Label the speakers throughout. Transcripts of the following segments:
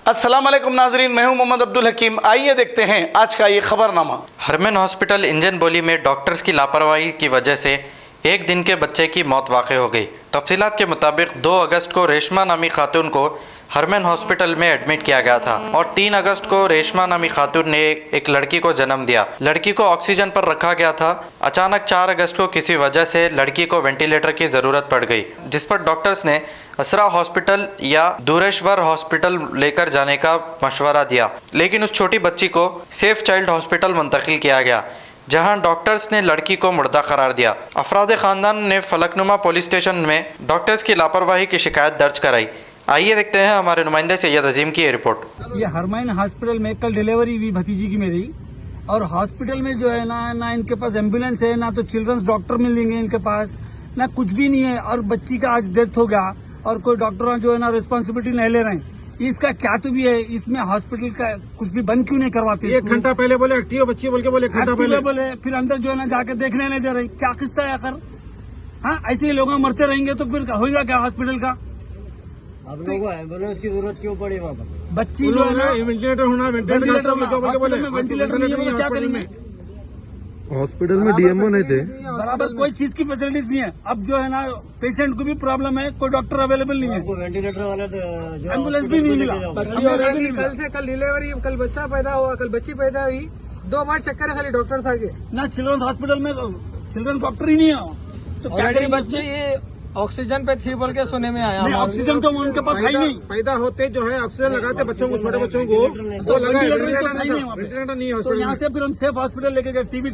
Speaker 1: अस्सलाम वालेकुम नाजरीन, मैं हूं मोहम्मद अब्दुल हकीम। आइए देखते हैं आज का ये खबरनामा।
Speaker 2: हरमैन हॉस्पिटल इंजन बोली में डॉक्टर्स की लापरवाही की वजह से एक दिन के बच्चे की मौत वाक़ हो गई। तफसीलात के मुताबिक 2 अगस्त को रेशमा नामी खातून को हरमैन हॉस्पिटल में एडमिट किया गया था और 3 अगस्त को रेशमा नामी खातून ने एक लड़की को जन्म दिया। लड़की को ऑक्सीजन पर रखा गया था। अचानक 4 अगस्त को किसी वजह से लड़की को वेंटिलेटर की ज़रूरत पड़ गई, जिस पर डॉक्टर्स ने असरा हॉस्पिटल या दूरेश्वर हॉस्पिटल लेकर जाने का मशवरा दिया, लेकिन उस छोटी बच्ची को सेफ चाइल्ड हॉस्पिटल मुंतकिल किया गया, जहां डॉक्टर्स ने लड़की को मुर्दा करार दिया। अफराद ख़ानदान ने फलकनुमा पुलिस स्टेशन में डॉक्टर्स की लापरवाही की शिकायत दर्ज कराई। आइए देखते हैं हमारे नुमाइंदे सैयद अजीम की ये रिपोर्ट।
Speaker 3: ये हरमैन हॉस्पिटल में कल डिलीवरी हुई भतीजी की मेरी, और हॉस्पिटल में जो है ना इनके पास एम्बुलेंस है, ना तो चिल्ड्रंस डॉक्टर मिलेंगे इनके पास, ना कुछ भी नहीं है। और बच्ची का आज डेथ हो गया और कोई डॉक्टर जो है ना रिस्पॉन्सिबिलिटी नहीं ले रहे हैं। इसका क्या तो भी है, इसमें हॉस्पिटल का कुछ भी बंद क्यों नहीं करवाते?
Speaker 4: 1 घंटा पहले बोले एक्टिव बच्ची बोल के बोले 1 घंटा पहले
Speaker 3: बोले, फिर अंदर जो है ना जाके देखने नहीं दे रहे। क्या किस्सा है आखिर? हाँ, ऐसे ही लोग मरते रहेंगे तो फिर होगा क्या हॉस्पिटल का?
Speaker 5: आप लोगों को एम्बुलेंस की जरूरत क्यों पड़ी वहाँ पर?
Speaker 3: बच्ची जो है ना
Speaker 4: वेंटिलेटर होना,
Speaker 3: वेंटिलेटर
Speaker 4: वेंटिलेटर
Speaker 3: क्या करेंगे?
Speaker 6: हॉस्पिटल में डीएमओ नहीं थे,
Speaker 3: बराबर कोई चीज की फैसिलिटीज नहीं है। अब जो है ना पेशेंट को भी प्रॉब्लम है, कोई डॉक्टर अवेलेबल नहीं है,
Speaker 5: आपको वेंटिलेटर वाला
Speaker 3: एम्बुलेंस भी नहीं मिला।
Speaker 7: कल डिलीवरी, कल बच्चा पैदा हुआ, कल बच्ची पैदा हुई, 2 बार चक्कर है खाली डॉक्टर्स आगे।
Speaker 3: ना चिल्ड्रंस हॉस्पिटल में चिल्ड्रन डॉक्टर ही नहीं है, तो
Speaker 7: ऑलरेडी बच्चे ये ऑक्सीजन पे थी बोल के सुने में आया।
Speaker 3: ऑक्सीजन तो उनके पास है ही नहीं।
Speaker 4: पैदा होते जो है ऑक्सीजन लगाते बच्चों को, छोटे बच्चों को वो लगा, वेंटिलेटर नहीं है।
Speaker 3: तो यहाँ से फिर हम सेफ हॉस्पिटल लेके गए, टीबी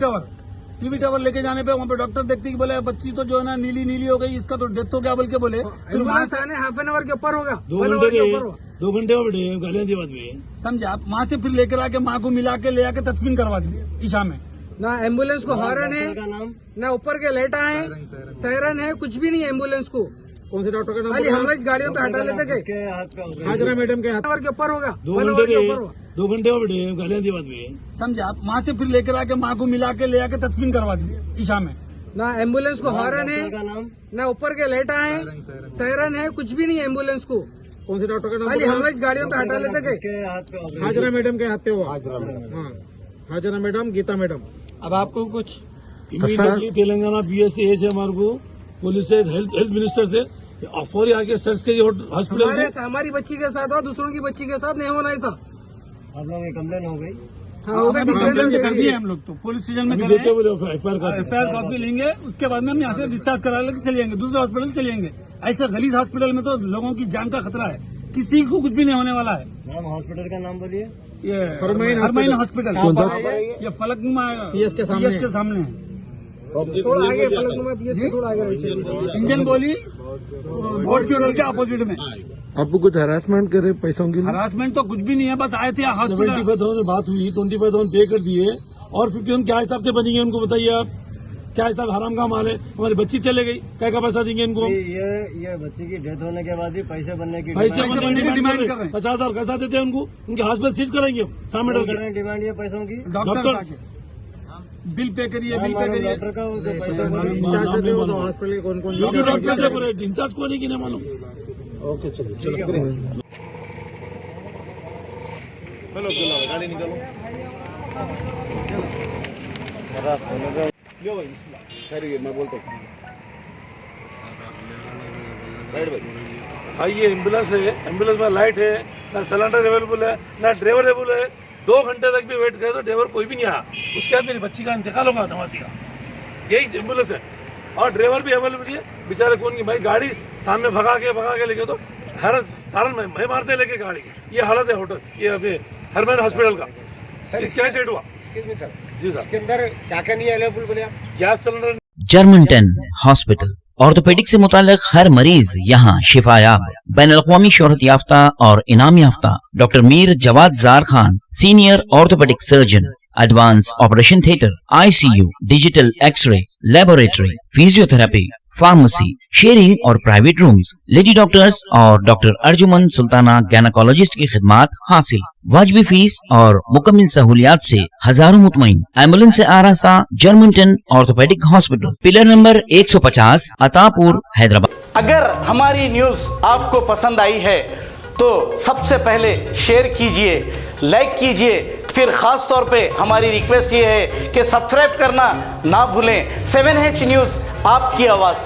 Speaker 3: टावर लेके जाने पे वहाँ पे डॉक्टर देखते कि बोले बच्ची तो जो है ना नीली हो गई, इसका तो डेथ हो गया बोल के बोले। फिर वहाँ से
Speaker 7: आने हाफ एन आवर के ऊपर होगा,
Speaker 4: 2 घंटे
Speaker 3: समझे आप। वहाँ से फिर लेकर आके माँ को मिला के ले आके तदफीन करवा दिए ईशा में।
Speaker 7: ना एम्बुलेंस को हॉर्न है, ना ऊपर के लाइट है, सायरन है, कुछ भी नहीं है एम्बुलेंस को।
Speaker 4: कौन से डॉक्टर का
Speaker 7: खाली हम लोग गाड़ियों पे हटा लेते गए।
Speaker 4: हाजरा मैडम के
Speaker 7: आवर के ऊपर होगा,
Speaker 4: 2 घंटे
Speaker 3: समझे आप। वहाँ से फिर लेकर आके माँ को मिला के ले आके तदफीन करवा दिए ईशा में।
Speaker 7: ना एम्बुलेंस को हॉर्न है, ना ऊपर के लाइट है, सायरन है, कुछ भी नहीं है एम्बुलेंस को।
Speaker 4: कौन से डॉक्टर का
Speaker 7: खाली हम लोग गाड़ियों पे हटा लेते गए।
Speaker 4: हाजरा मैडम के हाथ पे हुआ। Hajra madam, Geeta madam.
Speaker 7: अब आपको कुछ
Speaker 8: इमीडिएटली तेलंगाना BSH है हमारे को, पुलिस से, हेल्थ मिनिस्टर से फौरी आके सर्च के हॉस्पिटल।
Speaker 7: हमारी बच्ची के साथ हो, दूसरों की बच्ची के साथ नहीं होना ऐसा।
Speaker 5: आप लोगों की कंप्लेन हो गई?
Speaker 7: हाँ, हो गई,
Speaker 3: कंप्लेन कर दिए हम लोग, तो पुलिस स्टेशन में FIR कॉपी लेंगे, उसके बाद में हम यहाँ से डिस्चार्ज करा लेके चले जाएंगे, दूसरे हॉस्पिटल चले जाएंगे। ऐसे गलीज हॉस्पिटल में तो लोगों की जान का खतरा है, किसी को कुछ भी नहीं होने वाला है।
Speaker 5: नाम हॉस्पिटल का नाम बोलिए।
Speaker 3: ये हरमैन हॉस्पिटल, ये फलकनुमा
Speaker 4: PS के
Speaker 3: सामने है।
Speaker 7: थोड़ा आगे फलकनुमा PS के थोड़ा आगे
Speaker 3: इंजन बोली बोर्ड के अपोजिट में।
Speaker 6: आपको कुछ हरासमेंट करे पैसों की?
Speaker 3: हरासमेंट तो कुछ भी नहीं है, बस आए थे हॉस्पिटल।
Speaker 8: 75,000 बात हुई, 25,000 पे कर दिए और 51 क्या हिसाब से बनेंगे उनको बताइए आप? क्या हिसाब? हराम का माल है। हमारी बच्ची चले गई, क्या का पैसा देंगे इनको?
Speaker 5: ये बच्ची की डेथ होने के बाद भी पैसे बनने की
Speaker 3: पैसे बनने की डिमांड कर रहे हैं।
Speaker 8: 50,000 कैसा देते हैं उनको? उनके हॉस्पिटल सीज करेंगे सामने
Speaker 5: डिमांड ये पैसों की।
Speaker 3: डॉक्टर बिल पे करिए, बिल पे करिए।
Speaker 5: डॉक्टर का
Speaker 4: इंचार्ज थे वो तो हॉस्पिटल के कौन
Speaker 8: जो भी डॉक्टर से पूरे इंचार्ज को नहीं कि नहीं मालूम।
Speaker 4: ओके, चलो गाड़ी निकालो। मैं बोलता हूँ
Speaker 8: आइए, एम्बुलेंस है, एम्बुलेंस में लाइट है, ना सिलेंडर अवेलेबल है, ना ड्राइवर अवेलेबल है। 2 घंटे तक भी वेट करे तो ड्राइवर कोई भी नहीं आया। उसके बाद मेरी बच्ची का इंतकाल होगा नवासी का। यही एम्बुलेंस है और ड्राइवर भी अवेलेबल है। बेचारे कौन की भाई गाड़ी सामने भगा के लेके तो हर सारण में मारते लेके गाड़ी। ये हालत है होटल, ये अभी हरमैन हॉस्पिटल का। क्या डेट हुआ? जी सर,
Speaker 4: इसके अंदर क्या नहीं अवेलेबल बोले आप?
Speaker 8: Gas cylinder.
Speaker 9: Germanton hospital orthopaedic से मुताल्लिक हर मरीज यहाँ शिफायाब। बैनुल-अक़वामी शोहरत याफ्ता और इनाम याफ्ता doctor Mir Jawad Jar Khan, senior orthopaedic surgeon, advance operation theatre, ICU, digital x ray, laboratory, physiotherapy, pharmacy, sharing और प्राइवेट रूम्स, लेडी डॉक्टर्स और डॉक्टर अर्जुमन सुल्ताना गैनकोलॉजिस्ट की खिदमात हासिल। वाजिबी फीस और मुकम्मल सहूलियात से हजारों मुतमईन। एम्बुलेंस से आरास्ता Germantown orthopaedic hospital, pillar number 150, Attapur, Hyderabad.
Speaker 1: अगर हमारी न्यूज आपको पसंद आई है तो सबसे पहले शेयर कीजिए, लाइक कीजिए, फिर ख़ास तौर पे हमारी रिक्वेस्ट ये है कि सब्सक्राइब करना ना भूलें। 7H न्यूज़, आपकी आवाज़।